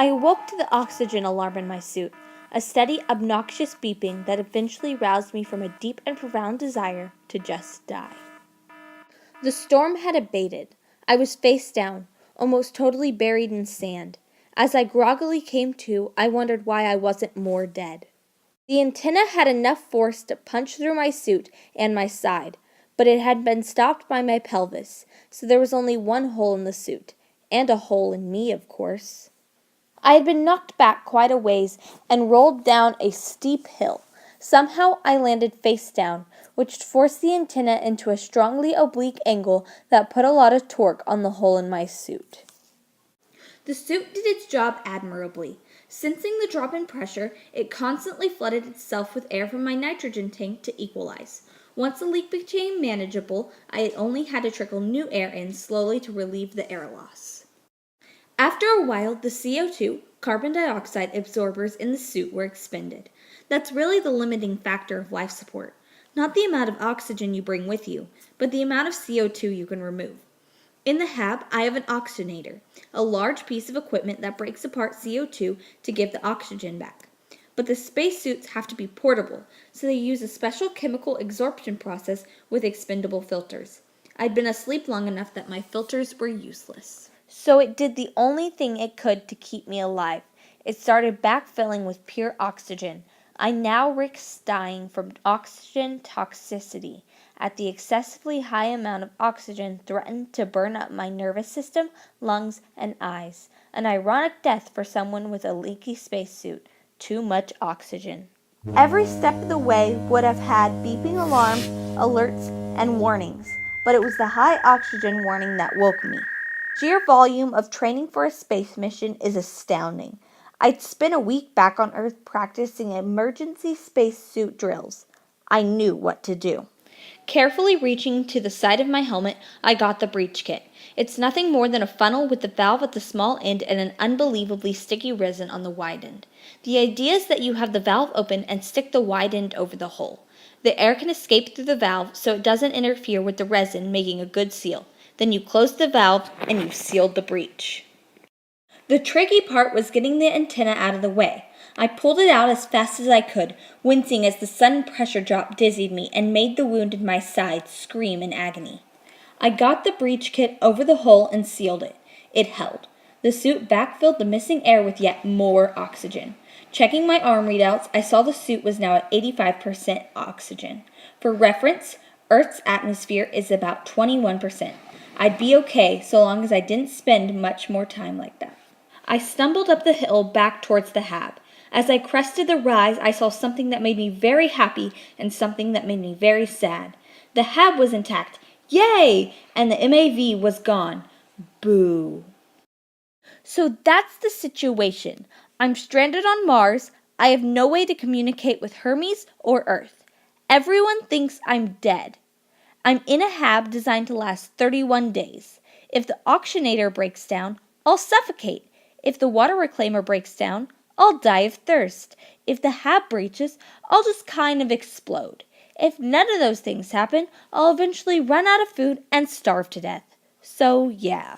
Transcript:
I awoke to the oxygen alarm in my suit, a steady, obnoxious beeping that eventually roused me from a deep and profound desire to just die. The storm had abated. I was face down, almost totally buried in sand. As I groggily came to, I wondered why I wasn't more dead. The antenna had enough force to punch through my suit and my side, but it had been stopped by my pelvis, so there was only one hole in the suit, and a hole in me, of course. I had been knocked back quite a ways and rolled down a steep hill. Somehow I landed face down, which forced the antenna into a strongly oblique angle that put a lot of torque on the hole in my suit. The suit did its job admirably. Sensing the drop in pressure, it constantly flooded itself with air from my nitrogen tank to equalize. Once the leak became manageable, I only had to trickle new air in slowly to relieve the air loss. After a while, the CO2, carbon dioxide absorbers in the suit were expended. That's really the limiting factor of life support. Not the amount of oxygen you bring with you, but the amount of CO2 you can remove. In the hab, I have an oxygenator, a large piece of equipment that breaks apart CO2 to give the oxygen back. But the spacesuits have to be portable, so they use a special chemical absorption process with expendable filters. I'd been asleep long enough that my filters were useless. So it did the only thing it could to keep me alive. It started backfilling with pure oxygen. I now risked dying from oxygen toxicity, as the excessively high amount of oxygen threatened to burn up my nervous system, lungs, and eyes. An ironic death for someone with a leaky spacesuit. Too much oxygen. Every step of the way would have had beeping alarms, alerts, and warnings, but it was the high oxygen warning that woke me. Sheer volume of training for a space mission is astounding. I'd spent a week back on Earth practicing emergency spacesuit drills. I knew what to do. Carefully reaching to the side of my helmet, I got the breach kit. It's nothing more than a funnel with the valve at the small end and an unbelievably sticky resin on the wide end. The idea is that you have the valve open and stick the wide end over the hole. The air can escape through the valve so it doesn't interfere with the resin, making a good seal. Then you close the valve and you've sealed the breach. The tricky part was getting the antenna out of the way. I pulled it out as fast as I could, wincing as the sudden pressure drop dizzied me and made the wound in my side scream in agony. I got the breach kit over the hole and sealed it. It held. The suit backfilled the missing air with yet more oxygen. Checking my arm readouts, I saw the suit was now at 85% oxygen. For reference, Earth's atmosphere is about 21%. I'd be okay so long as I didn't spend much more time like that. I stumbled up the hill back towards the hab. As I crested the rise, I saw something that made me very happy and something that made me very sad. The hab was intact. Yay! And the MAV was gone. Boo. So that's the situation. I'm stranded on Mars. I have no way to communicate with Hermes or Earth. Everyone thinks I'm dead. I'm in a hab designed to last 31 days. If the oxygenator breaks down, I'll suffocate. If the water reclaimer breaks down, I'll die of thirst. If the hab breaches, I'll just kind of explode. If none of those things happen, I'll eventually run out of food and starve to death. So, yeah.